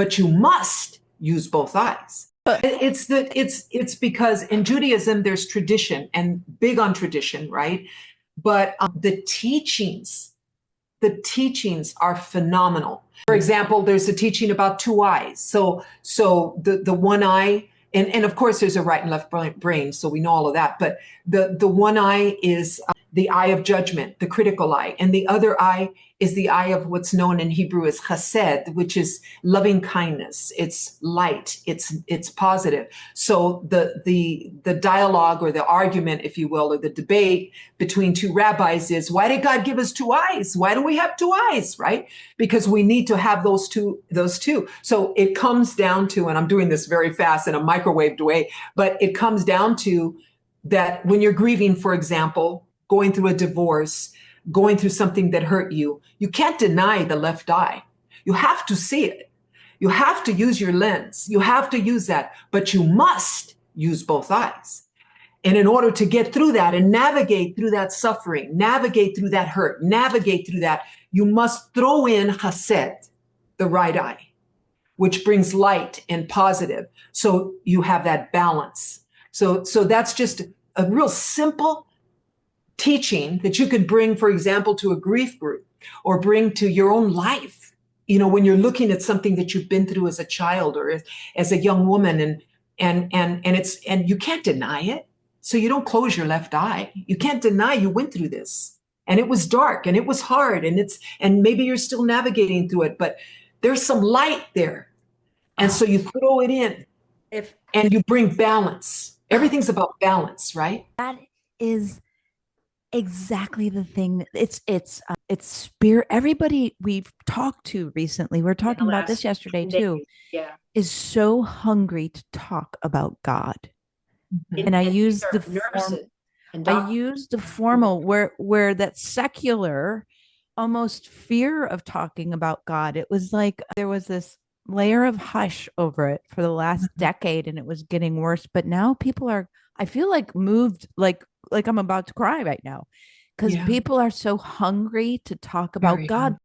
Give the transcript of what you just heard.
but you must use both eyes. It's because in Judaism there's tradition and big on tradition, right? But the teachings are phenomenal. For example, there's a teaching about two eyes. So the one eye, and of course there's a right and left brain, so we know all of that. But the one eye is the eye of judgment, the critical eye, and the other eye is the eye of what's known in Hebrew as chesed, which is loving kindness. It's light. It's positive. So the dialogue or the argument, if you will, or the debate between two rabbis is, why did God give us two eyes? Why do we have two eyes? Right? Because we need to have those two. So it comes down to, and I'm doing this very fast in a microwaved way, but it comes down to that when you're grieving, for example, going through a divorce, going through something that hurt you, you can't deny the left eye. You have to see it. You have to use your lens. You have to use that, but you must use both eyes. And in order to get through that and navigate through that suffering, navigate through that hurt, navigate through that, you must throw in chesed, the right eye, which brings light and positive. So you have that balance. So that's just a real simple teaching that you could bring, for example, to a grief group or bring to your own life. When you're looking at something that you've been through as a child or as a young woman, and you can't deny it. So you don't close your left eye. You can't deny you went through this, and it was dark and it was hard, and maybe you're still navigating through it, but there's some light there. And so you throw it in and you bring balance. Everything's about balance, right? That is exactly the thing. It's spirit. Everybody we've talked to recently, we're talking about this yesterday too, is so hungry to talk about God. And I use the formal where that secular almost fear of talking about God. It was like there was this layer of hush over it for the last decade, and it was getting worse. But now people are, I feel like, moved, like I'm about to cry right now, because people are so hungry to talk about God.